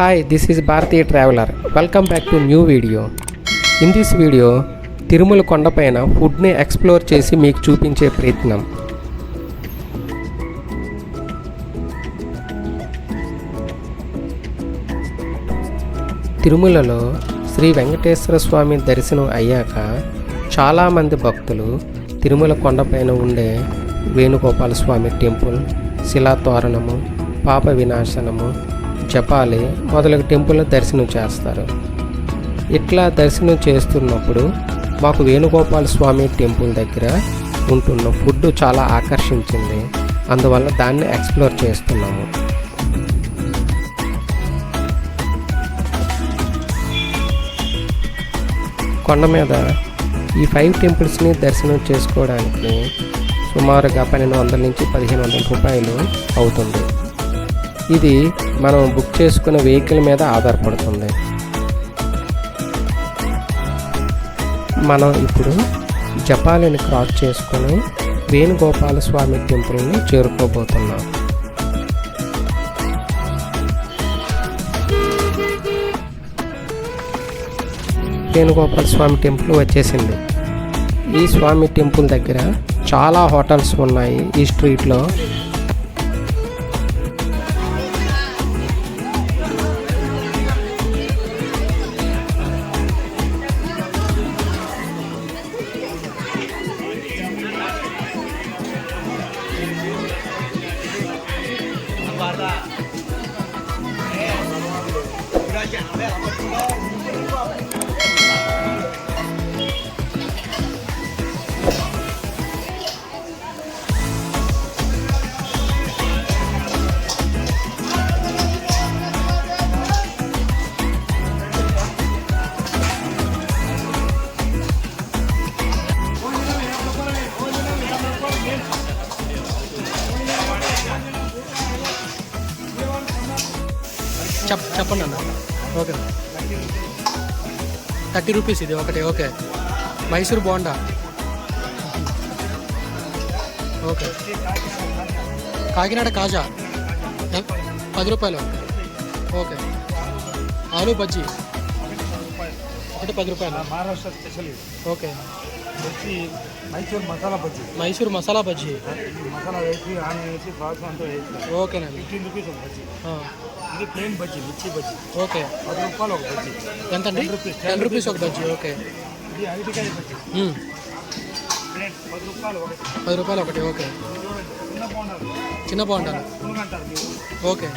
Hi, this is Bharatiya Traveler. Welcome back to new video. In this video, Tirumala కొండపైన ఫుడ్ని explore చేసి మీకు చూపించే ప్రయత్నం. తిరుమలలో శ్రీ వెంకటేశ్వర స్వామి దర్శనం అయ్యాక చాలామంది భక్తులు తిరుమల కొండపైన ఉండే వేణుగోపాల స్వామి టెంపుల్, శిలాతోరణము, పాప వినాశనము, జపాలి మొదలగు టెంపుల్ దర్శనం చేస్తారు. ఇట్లా దర్శనం చేస్తున్నప్పుడు మాకు వేణుగోపాల స్వామి టెంపుల్ దగ్గర ఉంటున్న ఫుడ్ చాలా ఆకర్షించింది. అందువల్ల దాన్ని ఎక్స్ప్లోర్ చేస్తున్నాము. కొండ మీద ఈ 5 టెంపుల్స్ని దర్శనం చేసుకోవడానికి సుమారుగా 1200 నుంచి 1500 రూపాయలు అవుతుంది. ఇది మనం బుక్ చేసుకున్న వెహికల్ మీద ఆధారపడుతుంది. మనం ఇప్పుడు జపాలిని క్రాస్ చేసుకొని వేణుగోపాల స్వామి టెంపుల్ని చేరుకోబోతున్నాం. వేణుగోపాల స్వామి టెంపుల్ వచ్చేసింది. ఈ స్వామి టెంపుల్ దగ్గర చాలా హోటల్స్ ఉన్నాయి ఈ స్ట్రీట్లో. చెప్పండి అన్న. ఓకే, 30 రూపీస్ ఇది ఒకటి. ఓకే, మైసూర్ బోండా. ఓకే, కాకినాడ కాజా 10 రూపాయలు. ఓకే, ఆలూ బజ్జీ ఒకటి 10 రూపాయలు. మహారాష్ట్ర స్పెషల్. ఓకే, మైసూర్ మసాలా బజ్జీ. మైసూర్ మసాలా బజ్జీ. మసాలా వేసి ఆనియన్ వేసి ప్రాన్స్ అంతా వేసి. ఓకేనండి. 15 రూపీస్ ఒక బజ్జీ. ఇది ప్లేన్ బజ్జీ, మిర్చి బజ్జీ. ఓకే, 10 రూపాయలు ఒక బజ్జీ. ఎంతండి? 10 రూపీస్ ఒక బజ్జీ. ఓకే, ఇది అరటికాయ బజ్జీ. ప్లేన్ 10 రూపాయలు ఒకటి. 10 రూపాయలు ఒకటి. ఓకే, చిన్న బోండాలు. ఓకే,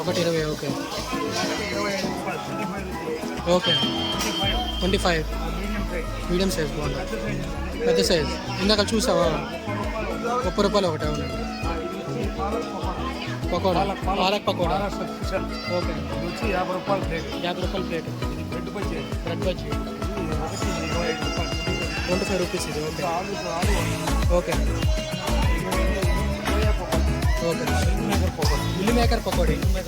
ఒకటి 20. Okay, okay, 25. Medium size bonda, పెద్ద సైజ్. ఇందాక చూసావా? 30 రూపాయలు ఒకటి. అవునండి. పకోడా, పాలక్ పకోడా. ఓకే, 50 రూపాయలు ప్లేట్. 50 రూపాయలు ప్లేట్. ఇది bread bajji. Bread bajji 25 rupees ఇది. Okay, okay, okay. Meal maker pakodi. 40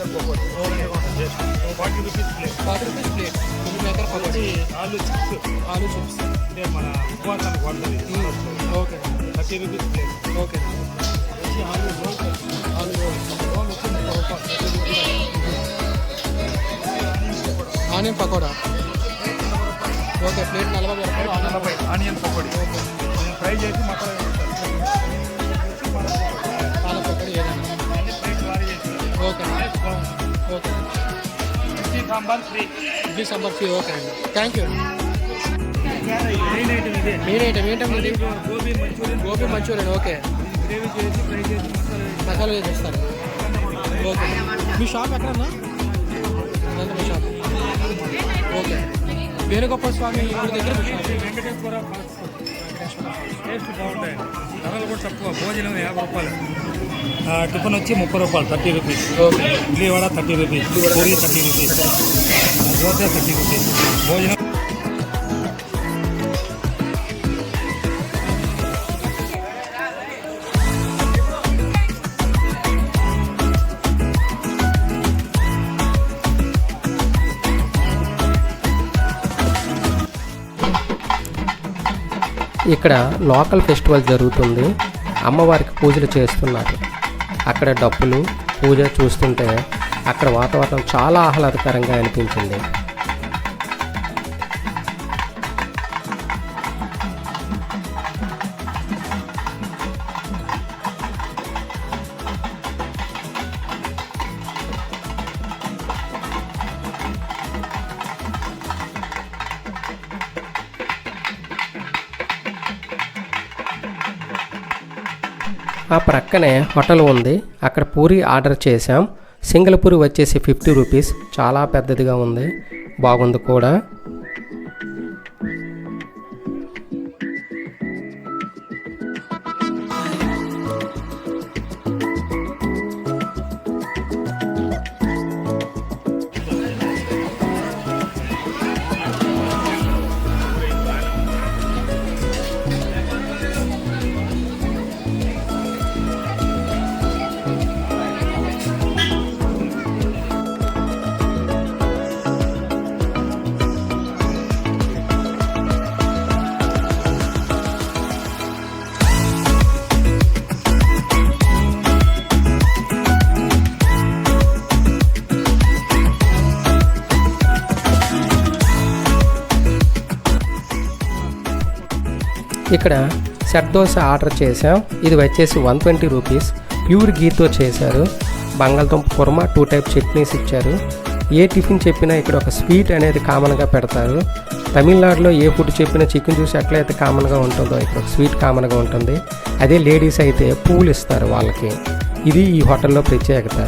rupees plate. 40 rupees plate meal maker pakodi. Aloo chips. Aloo chips అంటే మన ఉపవాసానికి వాడుతుంది. Okay, 30 rupees plate. Okay, aloo roll. Aloo roll. Roll వచ్చి 30 రూపాయలు. ఆనియన్ పకోడా. ఓకే, ప్లేట్ 40 రూపాయలు. 40 ఆనియన్ పకోడీ. ఓకే, ఫ్రై చేసి మసాలా వేస్తారు. పాలక్ పకోడీ ఏదైనా. అన్ని ప్లేట్ వారీ చేసి. Okay, okay. Idli sambar free. Idli sambar free. Okay అండి, థ్యాంక్ యూ. మెయిన్ ఐటమ్ ఇదే. మెయిన్ ఐటమ్ ఏంటండి? Gobi Manchurian. Gobi Manchurian. Okay, gravy చేసి ఫ్రై చేసి మసాలా వేసి ఇస్తారు. ఓకే, మీ షాప్ ఎక్కడన్నా? మీ షాప్. ఓకే, వేణుగోపాల స్వామి గుడి దగ్గర మీ షాప్. వెంకటేశ్వర టేస్ట్ బాగుంటాయి. ధరలు కూడా తక్కువ. భోజనం 50 రూపాయలు. టిఫిన్ వచ్చి 30 రూపాయలు, 30 rupees. Okay, idli vada 30 rupees. Puri 30 rupees. Dosa 30 rupees. భోజనం. ఇక్కడ లోకల్ ఫెస్టివల్ జరుగుతుంది. అమ్మవారికి పూజలు చేస్తున్నారు. అక్కడ డప్పులు పూజ చూస్తుంటే అక్కడ వాతావరణం చాలా ఆహ్లాదకరంగా అనిపించింది. ఆ ప్రక్కనే హోటల్ ఉంది, అక్కడ పూరి ఆర్డర్ చేసాం. సింగిల్ పూరి వచ్చేసి 50 రూపీస్, చాలా పెద్దదిగా ఉంది, బాగుంది కూడా. ఇక్కడ సెట్ దోశ ఆర్డర్ చేసాం. ఇది వచ్చేసి 120 రూపీస్, ప్యూర్ గీతో చేశారు. బంగాళదుంప కుర్మా, 2 టైప్ చట్నీస్ ఇచ్చారు. ఏ టిఫిన్ చెప్పినా ఇక్కడ ఒక స్వీట్ అనేది కామన్గా పెడతారు. తమిళనాడులో ఏ ఫుడ్ చెప్పినా చికెన్ జ్యూస్ ఎట్లయితే కామన్గా ఉంటుందో ఇక్కడ ఒక స్వీట్ కామన్గా ఉంటుంది. అదే లేడీస్ అయితే పూలు ఇస్తారు వాళ్ళకి. ఇది ఈ హోటల్లో ప్రత్యేకత.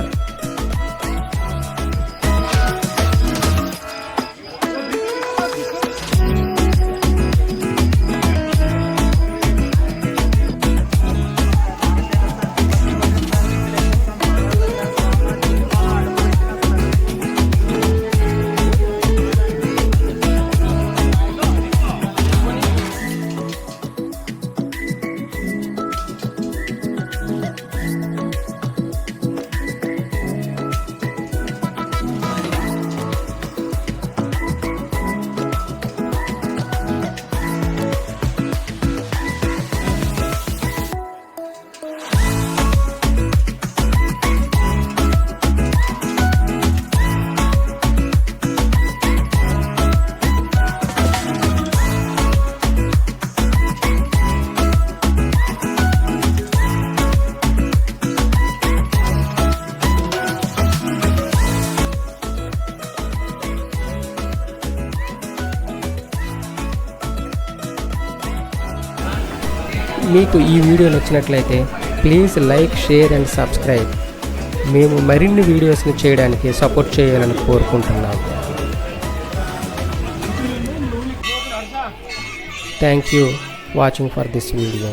మీకు ఈ వీడియో నచ్చినట్లయితే please like, share and subscribe. మేము మరిన్ని వీడియోస్ని చేయడానికి సపోర్ట్ చేయాలని కోరుకుంటున్నాం. Thank you watching for this video.